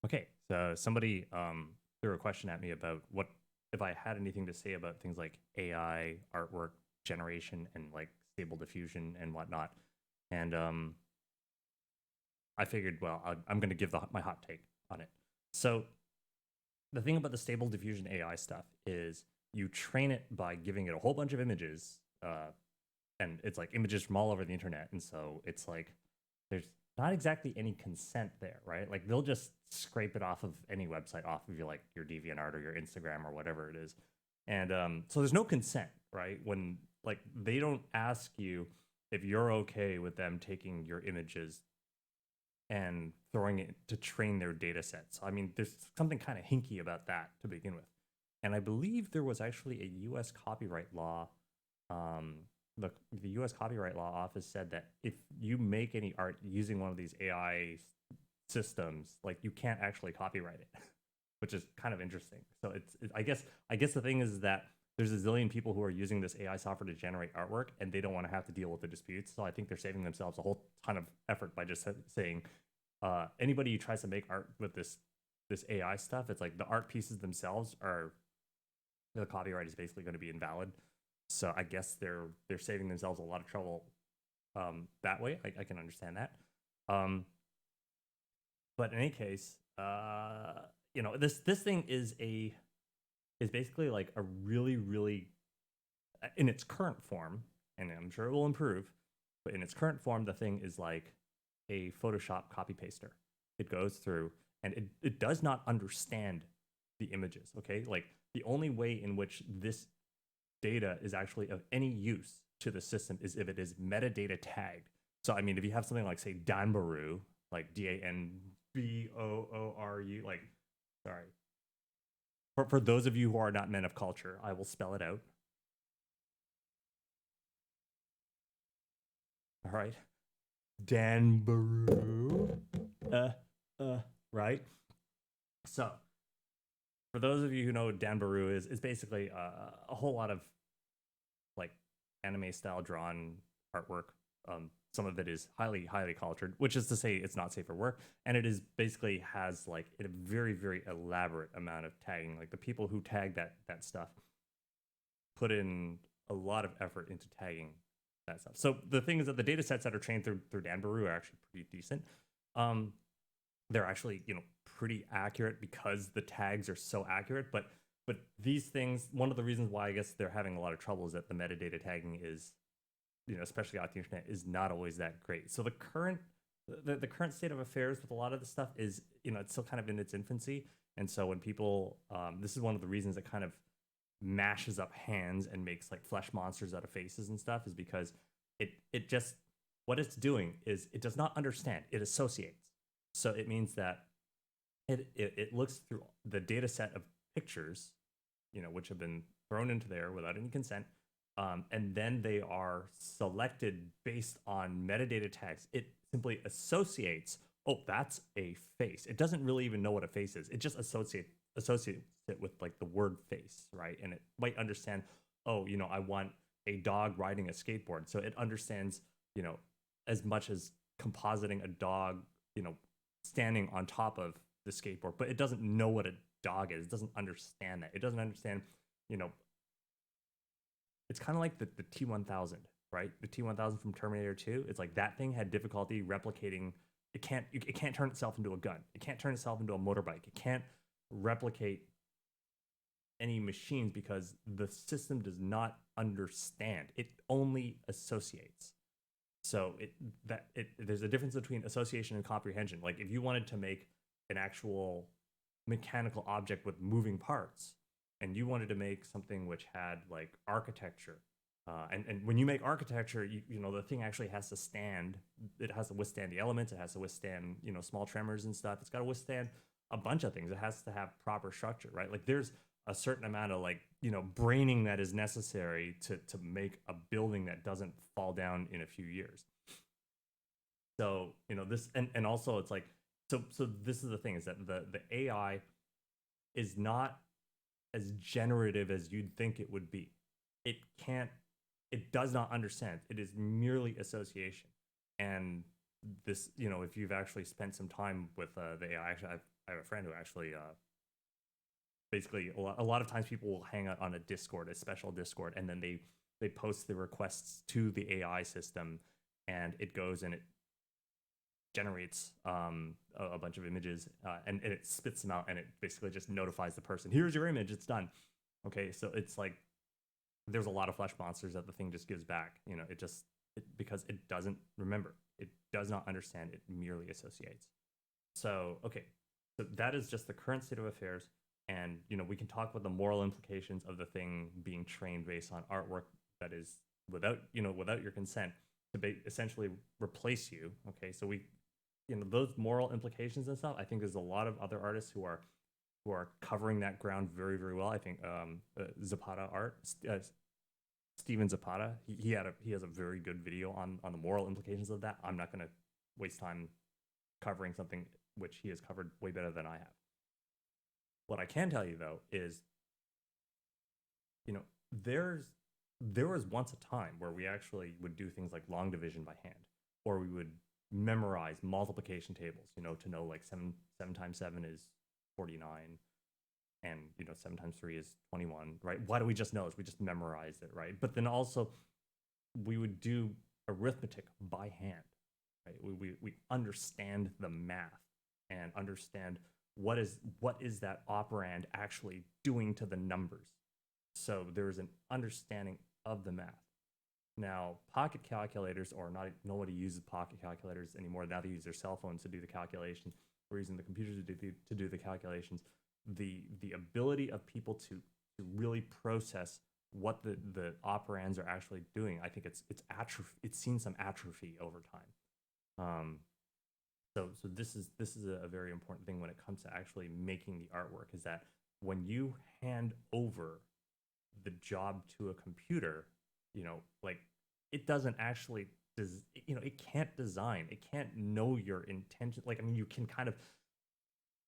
Okay, so somebody threw a question at me about what if I had anything to say about things like AI, artwork generation, and like stable diffusion and whatnot. And I figured, well, I'm going to give my hot take on it. So the thing about the stable diffusion AI stuff is you train it by giving it a whole bunch of images, and it's like images from all over the internet, and so it's like there's not exactly any consent there, right? Like they'll just scrape it off of any website, off of your DeviantArt or your Instagram or whatever it is, and so there's no consent, right? When like they don't ask you if you're okay with them taking your images and throwing it to train their data sets. I mean, there's something kind of hinky about that to begin with. And I believe there was actually a U.S. copyright law. Um, the U.S. Copyright Law Office said that if you make any art using one of these AI systems, like you can't actually copyright it, which is kind of interesting. So I guess the thing is that there's a zillion people who are using this AI software to generate artwork, and they don't want to have to deal with the disputes. So I think they're saving themselves a whole ton of effort by just saying anybody who tries to make art with this AI stuff, it's like the art pieces themselves are the copyright is basically going to be invalid. So I guess they're saving themselves a lot of trouble that way. I can understand that. Um, but in any case, this thing is basically like a really in its current form, and I'm sure it will improve. But in its current form, the thing is like a Photoshop copy paster. It goes through and it does not understand the images. Okay, like the only way in which this data is actually of any use to the system is if it is metadata tagged. So I mean, if you have something like say Danbaru, like Danbooru, like sorry. For those of you who are not men of culture, I will spell it out. All right. Danbaru. Uh, uh, right? So, for those of you who know what Danbaru is basically a whole lot of like anime style drawn artwork. Some of it is highly cultured, which is to say it's not safe for work, and it is basically has like a very elaborate amount of tagging. Like the people who tag that stuff put in a lot of effort into tagging that stuff. So the thing is that the data sets that are trained through Danbaru are actually pretty decent. Um, they're actually pretty accurate because the tags are so accurate. But these things, one of the reasons why I guess they're having a lot of trouble is that the metadata tagging is, especially out the internet, is not always that great. So the current state of affairs with a lot of this stuff is, it's still kind of in its infancy. And so when people, this is one of the reasons it kind of mashes up hands and makes like flesh monsters out of faces and stuff, is because it just, what it's doing is it does not understand, it associates. So it means that it looks through the data set of pictures, which have been thrown into there without any consent, and then they are selected based on metadata tags. It simply associates, oh, that's a face. It doesn't really even know what a face is. It just associates it with like the word face, right? And it might understand, oh, I want a dog riding a skateboard. So it understands, as much as compositing a dog, standing on top of the skateboard, but it doesn't know what a dog is. It doesn't understand that. It doesn't understand, you know, it's kind of like the T1000, right? The T1000 from Terminator 2. It's like that thing had difficulty replicating. It can't turn itself into a gun. It can't turn itself into a motorbike. It can't replicate any machines because the system does not understand. It only associates. So there's a difference between association and comprehension. Like if you wanted to make an actual mechanical object with moving parts, and you wanted to make something which had like architecture, and when you make architecture, the thing actually has to stand. It has to withstand the elements. It has to withstand small tremors and stuff. It's got to withstand a bunch of things. It has to have proper structure, right? Like there's a certain amount of like braining that is necessary to make a building that doesn't fall down in a few years. So this, and also it's like, so this is the thing, is that the AI is not as generative as you'd think it would be. It can't, it does not understand. It is merely association. And this, you know, if you've actually spent some time with the AI, actually, I have a friend who actually basically a lot of times people will hang out on a Discord, a special Discord, and then they post the requests to the AI system, and it goes and it generates a bunch of images, and it spits them out, and it basically just notifies the person, here's your image, it's done. Okay, so it's like there's a lot of flesh monsters that the thing just gives back. You know, because it doesn't remember, it does not understand, it merely associates. So okay, so that is just the current state of affairs. And you know, we can talk about the moral implications of the thing being trained based on artwork that is without your consent to essentially replace you. Okay, so we, you know, those moral implications and stuff, I think there's a lot of other artists who are covering that ground very, very well. I think Zapata art, Steven Zapata, he has a very good video on the moral implications of that. I'm not going to waste time covering something which he has covered way better than I have. What I can tell you though is, you know, there was once a time where we actually would do things like long division by hand, or we would memorize multiplication tables, you know, to know like seven times 7 is 49, and you know 7 times 3 is 21, right? Why do we just know this? We just memorize it, right? But then also we would do arithmetic by hand, right? We understand the math and understand what is that operand actually doing to the numbers. So there's an understanding of the math. Now, pocket calculators, or not, nobody uses pocket calculators anymore. Now they use their cell phones to do the calculations. We're using the computers to do the calculations. The ability of people to really process what the operands are actually doing, I think it's atrophy. It's seen some atrophy over time. So this is a very important thing when it comes to actually making the artwork, is that when you hand over the job to a computer, you know, like it doesn't actually you know, it can't design, it can't know your intention. Like, I mean, you can kind of,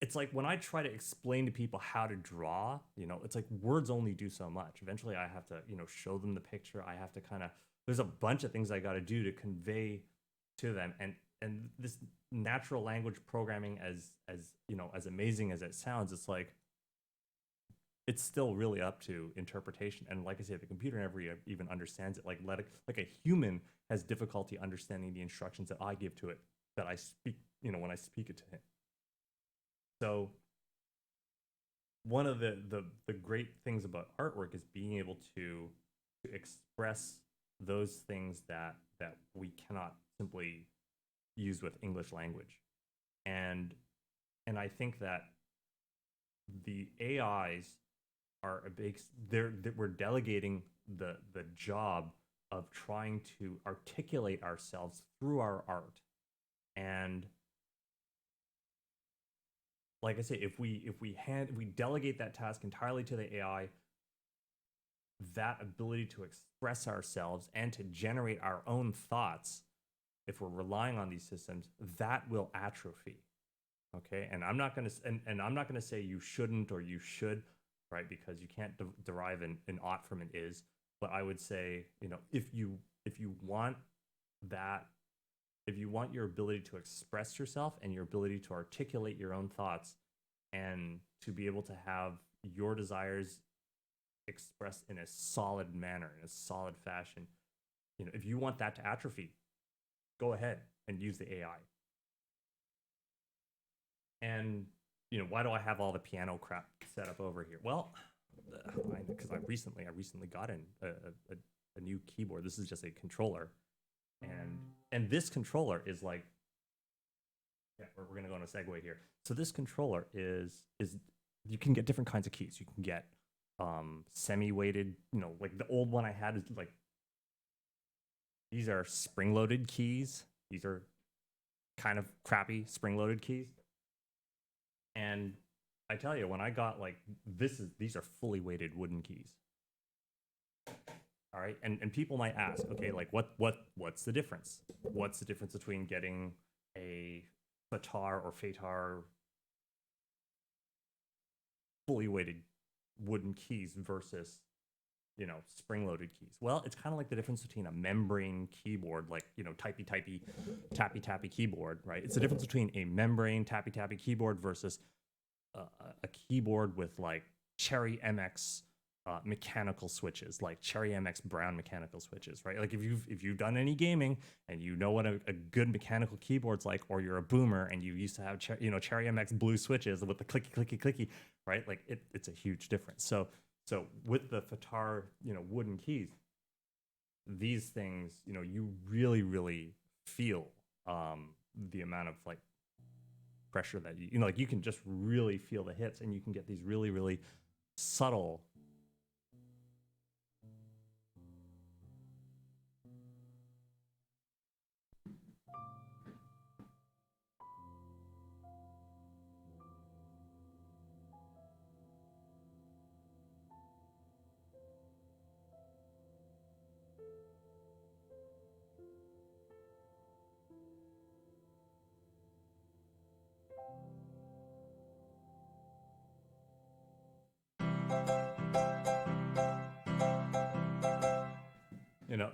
it's like when I try to explain to people how to draw, you know, it's like words only do so much. Eventually I have to, you know, show them the picture. I have to kind of, there's a bunch of things I got to do to convey to them. And this natural language programming, as you know, as amazing as it sounds, it's like it's still really up to interpretation. And like I say, the computer never even understands it. Like a human has difficulty understanding the instructions that I give to it, that I speak, you know, when I speak it to him. So one of the great things about artwork is being able to express those things that we cannot simply use with English language. And I think that the AIs are a big, we're delegating the job of trying to articulate ourselves through our art. And like I say, if we delegate that task entirely to the AI, that ability to express ourselves and to generate our own thoughts, if we're relying on these systems, that will atrophy. Okay, and I'm not going to I'm not going to say you shouldn't or you should, right? Because you can't derive an ought from an is. But I would say, you know, if you want that, if you want your ability to express yourself and your ability to articulate your own thoughts and to be able to have your desires expressed in a solid manner, in a solid fashion, you know, if you want that to atrophy, go ahead and use the AI. And you know, why do I have all the piano crap set up over here? Well, because I recently got a new keyboard. This is just a controller, and this controller is like, yeah, we're gonna go on a segue here. So this controller is you can get different kinds of keys. You can get semi-weighted, you know, like the old one I had is like, these are spring-loaded keys. These are kind of crappy spring-loaded keys. And I tell you, when I got like these are fully weighted wooden keys. All right, and people might ask, okay, like what's the difference? What's the difference between getting a Fatar or Fatar fully weighted wooden keys versus spring-loaded keys. Well, it's kind of like the difference between a membrane keyboard, like typey typey, tappy tappy keyboard, right? It's the difference between a membrane tappy tappy keyboard versus a keyboard with like Cherry MX mechanical switches, like Cherry MX Brown mechanical switches, right? Like if you've done any gaming and you know what a good mechanical keyboard's like, or you're a boomer and you used to have Cherry MX blue switches with the clicky clicky clicky, right? Like it's a huge difference. So with the Fatar wooden keys, these things you really really feel the amount of like pressure that like you can just really feel the hits, and you can get these really really subtle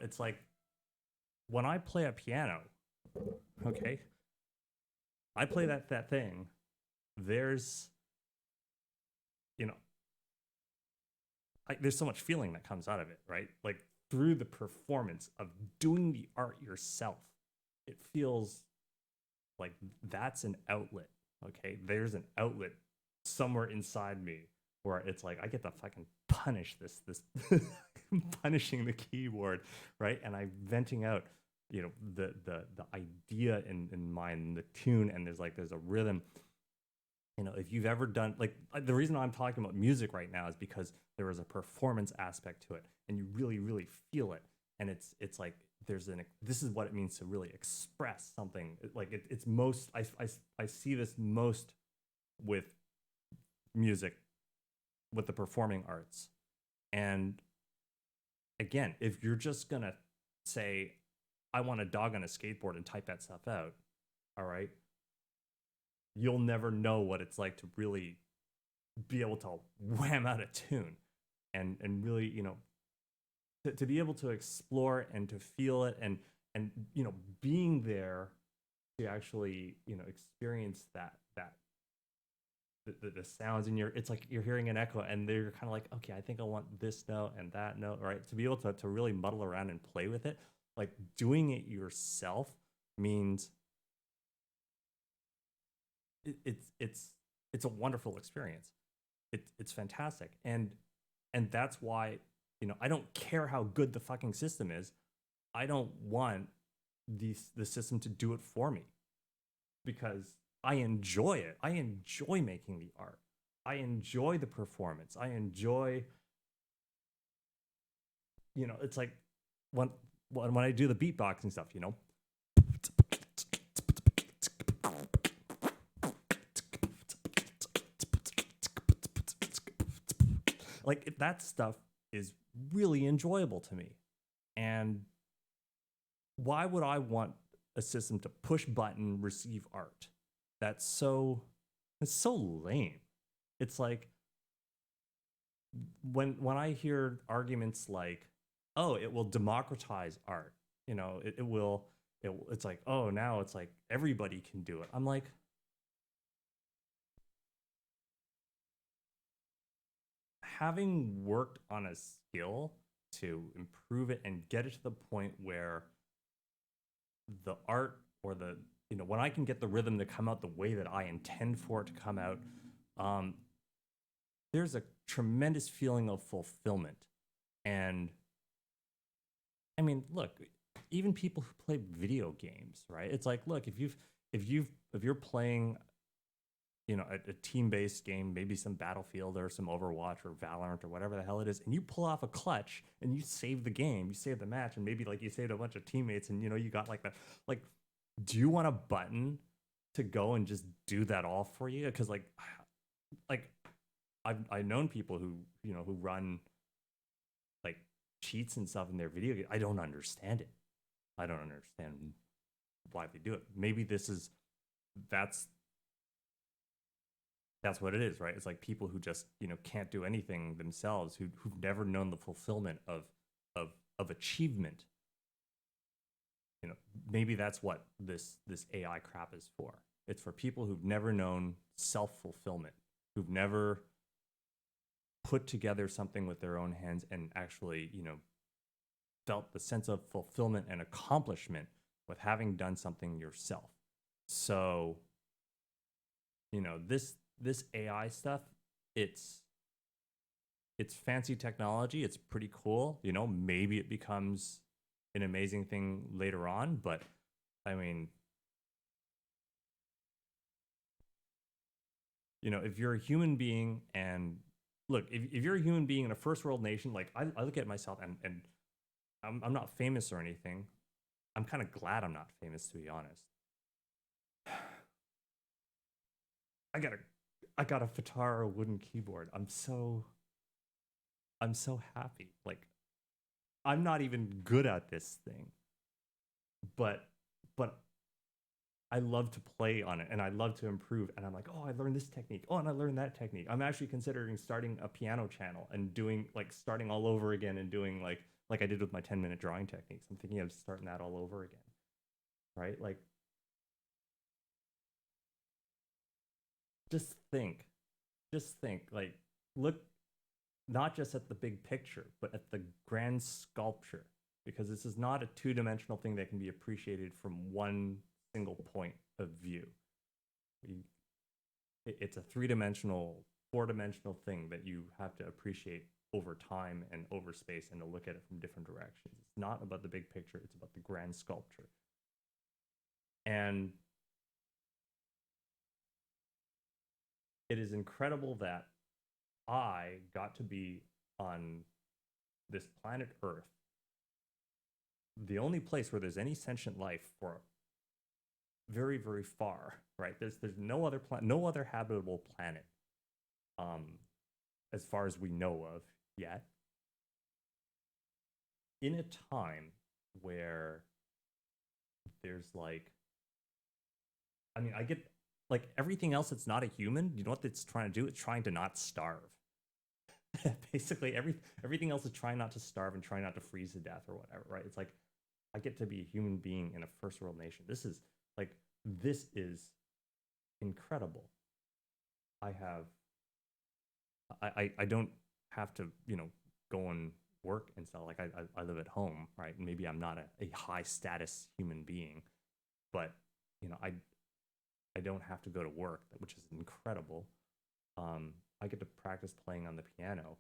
it's like when I play a piano, okay, I play that thing. There's you know there's so much feeling that comes out of it, right? Like through the performance of doing the art yourself, it feels like that's an outlet. Okay, there's an outlet somewhere inside me where it's like I get to fucking punish this punishing the keyboard, right? And I'm venting out the idea in mind, the tune, and there's a rhythm. If you've ever done like the reason I'm talking about music right now is because there is a performance aspect to it, and you really really feel it, and it's like this is what it means to really express something. Like it's most I see this most with music, with the performing arts. And again, if you're just gonna say I want a dog on a skateboard and type that stuff out, all right, you'll never know what it's like to really be able to wham out a tune, and really to be able to explore it and to feel it, and being there to actually experience that the sounds in your, it's like you're hearing an echo, and they're kind of like, okay, I think I want this note and that note, right? To be able to really muddle around and play with it, like doing it yourself means it's a wonderful experience. It's fantastic, and that's why I don't care how good the fucking system is. I don't want the system to do it for me, because I enjoy it. I enjoy making the art. I enjoy the performance. I enjoy it's like when I do the beatboxing stuff, like that stuff is really enjoyable to me. And why would I want a system to push button receive art? It's so lame. It's like when I hear arguments like, oh, it will democratize art, it's like, oh, now it's like everybody can do it. I'm like, having worked on a skill to improve it and get it to the point where the art, or when I can get the rhythm to come out the way that I intend for it to come out, um, there's a tremendous feeling of fulfillment. And I mean, look, even people who play video games, right? It's like, look, if you're playing a team-based game, maybe some Battlefield or some Overwatch or Valorant or whatever the hell it is, and you pull off a clutch and you save the game, you save the match, and maybe like you saved a bunch of teammates, and you got like that. Like, do you want a button to go and just do that all for you? Because like I've known people who run like cheats and stuff in their video game. I don't understand it. I don't understand why they do it. Maybe that's That's what it is, right? It's like people who just, can't do anything themselves, who've never known the fulfillment of of achievement. You know, maybe that's what this AI crap is for. It's for people who've never known self-fulfillment, who've never put together something with their own hands and actually, felt the sense of fulfillment and accomplishment with having done something yourself. So, this AI stuff, it's fancy technology. It's pretty cool. Maybe it becomes an amazing thing later on, but I mean, if you're a human being and look, if you're a human being in a first world nation, like I look at myself and I'm not famous or anything. I'm kind of glad I'm not famous, to be honest. I got a I got a Fatara wooden keyboard. I'm so happy. Like I'm not even good at this thing, but but I love to play on it and I love to improve. And I'm like, oh, I learned this technique. Oh, and I learned that technique. I'm actually considering starting a piano channel and doing like starting all over again and doing like I did with my 10-minute drawing techniques. I'm thinking of starting that all over again. Right? Like just think. Just think. Like look not just at the big picture, but at the grand sculpture. Because this is not a two-dimensional thing that can be appreciated from one single point of view. It's a three-dimensional, four-dimensional thing that you have to appreciate over time and over space and to look at it from different directions. It's not about the big picture, it's about the grand sculpture. And it is incredible that I got to be on this planet Earth, the only place where there's any sentient life for very, very far, right? There's no other no other habitable planet, um, as far as we know of yet. In a time where there's like, I mean, I get like everything else that's not a human. You know what it's trying to do? It's trying to not starve. Basically, everything else is trying not to starve and trying not to freeze to death or whatever, right? It's like I get to be a human being in a first world nation. This is incredible. I have I don't have to, go and work and stuff. Like I live at home, right? Maybe I'm not a high status human being, but I don't have to go to work, which is incredible. I get to practice playing on the piano,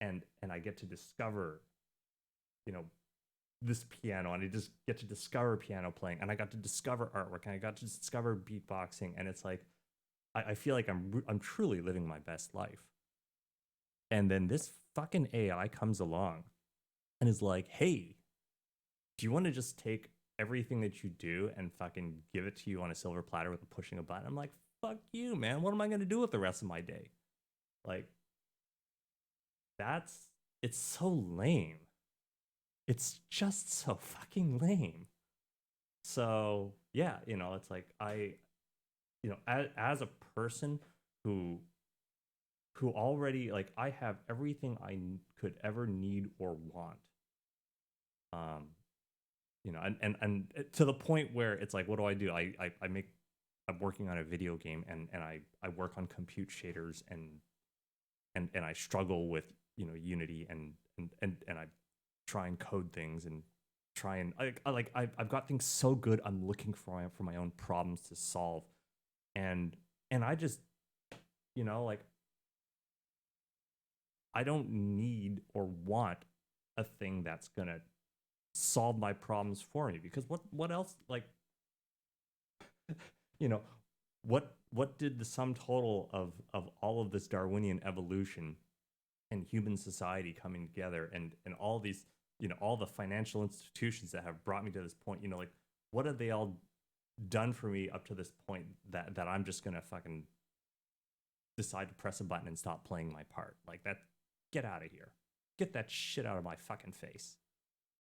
and I get to discover, you know, this piano, and I just get to discover piano playing, and I got to discover artwork, and I got to discover beatboxing, and it's like I feel like I'm truly living my best life. And then this fucking AI comes along and is like, hey, do you want to just take everything that you do and fucking give it to you on a silver platter with pushing a button? I'm like, fuck you, man. What am I going to do with the rest of my day? Like, that's, it's so lame. It's just so fucking lame. So, yeah, it's like as a person who already, like, I have everything I could ever need or want. And to the point where it's like, what do I do? I'm working on a video game, and I work on compute shaders, and I struggle with Unity, and I try and code things and try and I've got things so good. I'm looking for my own problems to solve, and I just like I don't need or want a thing that's gonna solve my problems for me, because what else, like, you know what did the sum total of all of this Darwinian evolution and human society coming together, and all these, all the financial institutions that have brought me to this point, like, what have they all done for me up to this point that I'm just gonna fucking decide to press a button and stop playing my part? Like, that, get out of here, get that shit out of my fucking face.